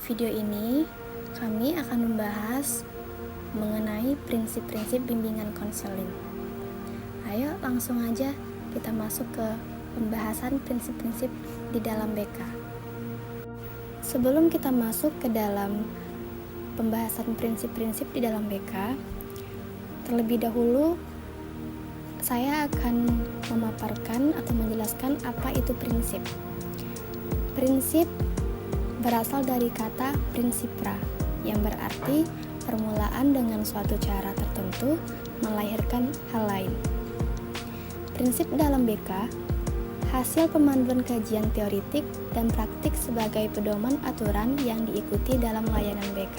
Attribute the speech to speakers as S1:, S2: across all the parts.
S1: video ini, kami akan membahas mengenai prinsip-prinsip bimbingan konseling. Ayo langsung aja kita masuk ke pembahasan prinsip-prinsip di dalam BK. Sebelum kita masuk ke dalam pembahasan prinsip-prinsip di dalam BK, terlebih dahulu saya akan memaparkan atau menjelaskan apa itu prinsip. Prinsip berasal dari kata prinsipra, yang berarti permulaan dengan suatu cara tertentu melahirkan hal lain. Prinsip dalam BK hasil pemanduan kajian teoritik dan praktik sebagai pedoman aturan yang diikuti dalam layanan BK.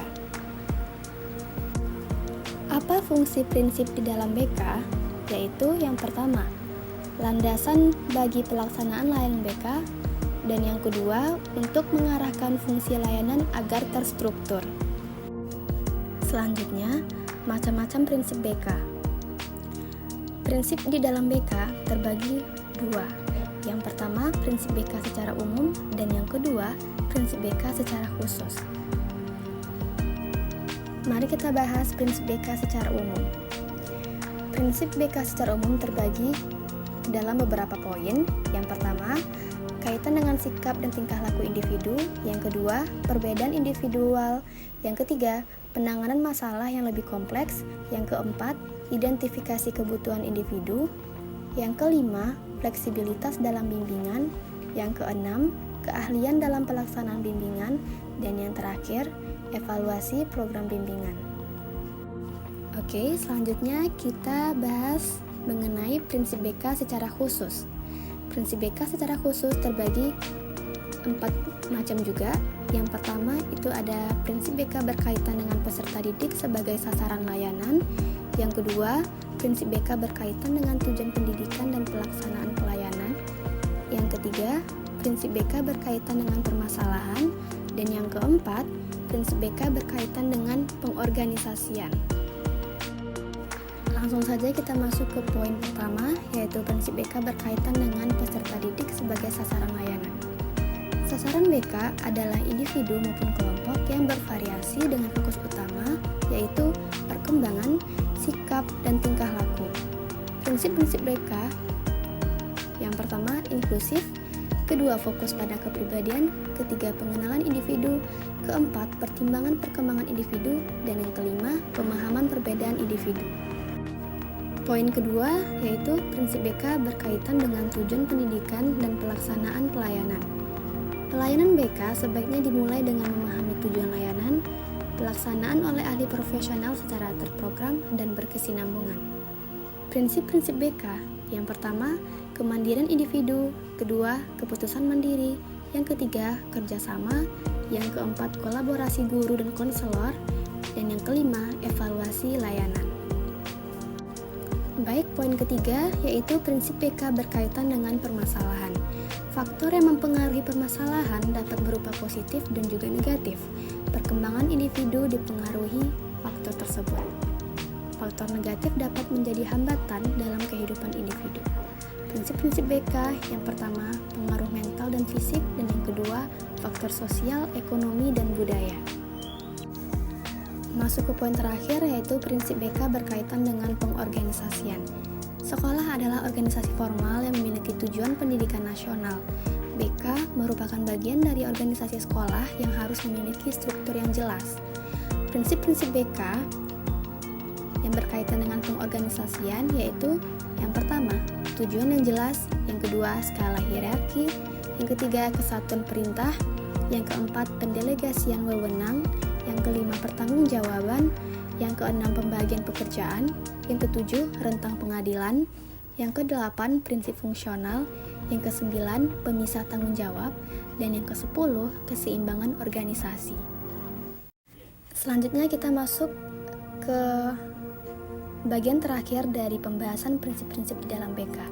S1: Apa fungsi prinsip di dalam BK? Yaitu yang pertama, landasan bagi pelaksanaan layanan BK, dan yang kedua, untuk mengarahkan fungsi layanan agar terstruktur. Selanjutnya, macam-macam prinsip BK. Prinsip di dalam BK terbagi dua. Yang pertama, prinsip BK secara umum, dan yang kedua, prinsip BK secara khusus. Mari kita bahas prinsip BK secara umum. Prinsip BK secara umum terbagi dalam beberapa poin. Yang pertama, kaitan dengan sikap dan tingkah laku individu. Yang kedua, perbedaan individual. Yang ketiga, penanganan masalah yang lebih kompleks. Yang keempat, identifikasi kebutuhan individu. Yang kelima, fleksibilitas dalam bimbingan. Yang keenam, keahlian dalam pelaksanaan bimbingan. Dan yang terakhir, evaluasi program bimbingan. Oke, selanjutnya kita bahas mengenai prinsip BK secara khusus. Prinsip BK secara khusus terbagi 4 macam juga. Yang pertama itu ada prinsip BK berkaitan dengan peserta didik sebagai sasaran layanan. Yang kedua, prinsip BK berkaitan dengan tujuan pendidikan dan pelaksanaan pelayanan. Yang ketiga, prinsip BK berkaitan dengan permasalahan. Dan yang keempat, prinsip BK berkaitan dengan pengorganisasian. Langsung saja kita masuk ke poin pertama, yaitu prinsip BK berkaitan dengan peserta didik sebagai sasaran layanan. Sasaran BK adalah individu maupun kelompok yang bervariasi dengan fokus utama, yaitu perkembangan, sikap, dan tingkah laku. Prinsip-prinsip BK yang pertama, inklusif. Kedua, fokus pada kepribadian. Ketiga, pengenalan individu. Keempat, pertimbangan perkembangan individu. Dan yang kelima, pemahaman perbedaan individu. Poin kedua yaitu prinsip BK berkaitan dengan tujuan pendidikan dan pelaksanaan pelayanan. Pelayanan BK sebaiknya dimulai dengan memahami tujuan layanan, pelaksanaan oleh ahli profesional secara terprogram dan berkesinambungan. Prinsip-prinsip BK yang pertama, kemandirian individu. Kedua, keputusan mandiri. Yang ketiga, kerjasama. Yang keempat, kolaborasi guru dan konselor. Dan yang kelima, evaluasi layanan. Baik, poin ketiga yaitu prinsip BK berkaitan dengan permasalahan. Faktor yang mempengaruhi permasalahan dapat berupa positif dan juga negatif. Perkembangan individu dipengaruhi faktor tersebut. Faktor negatif dapat menjadi hambatan dalam kehidupan individu. Prinsip-prinsip BK yang pertama, pengaruh mental dan fisik, dan yang kedua, faktor sosial, ekonomi, dan budaya. Masuk ke poin terakhir yaitu prinsip BK berkaitan dengan pengorganisasian. Sekolah adalah organisasi formal yang memiliki tujuan pendidikan nasional. BK merupakan bagian dari organisasi sekolah yang harus memiliki struktur yang jelas. Prinsip-prinsip BK yang berkaitan dengan pengorganisasian yaitu yang pertama, tujuan yang jelas. Yang kedua, skala hierarki. Yang ketiga, kesatuan perintah. Yang keempat, pendelegasian wewenang. Yang kelima, pertanggungjawaban. Yang keenam, pembagian pekerjaan. Yang ketujuh, rentang pengadilan. Yang kedelapan, prinsip fungsional. Yang kesembilan, pemisah tanggung jawab. Dan yang kesepuluh, keseimbangan organisasi. Selanjutnya kita masuk ke bagian terakhir dari pembahasan prinsip-prinsip di dalam BK.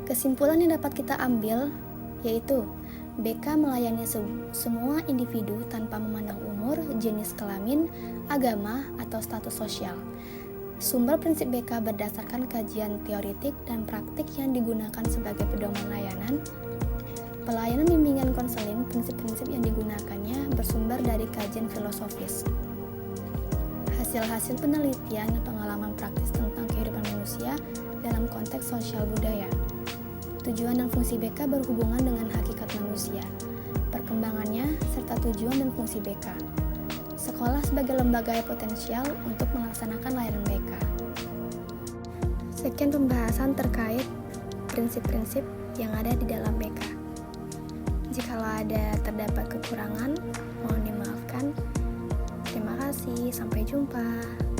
S1: Kesimpulan yang dapat kita ambil yaitu BK melayani semua individu tanpa memandang umur, jenis kelamin, agama, atau status sosial. Sumber prinsip BK berdasarkan kajian teoritik dan praktik yang digunakan sebagai pedoman layanan. Pelayanan bimbingan konseling, prinsip-prinsip yang digunakannya bersumber dari kajian filosofis. Hasil-hasil penelitian dan pengalaman praktis tentang kehidupan manusia dalam konteks sosial budaya. Tujuan dan fungsi BK berhubungan dengan hakikat manusia, perkembangannya, serta tujuan dan fungsi BK. Sekolah sebagai lembaga potensial untuk melaksanakan layanan BK. Sekian pembahasan terkait prinsip-prinsip yang ada di dalam BK. Jikalau ada terdapat kekurangan, mohon dimaafkan. Terima kasih, sampai jumpa.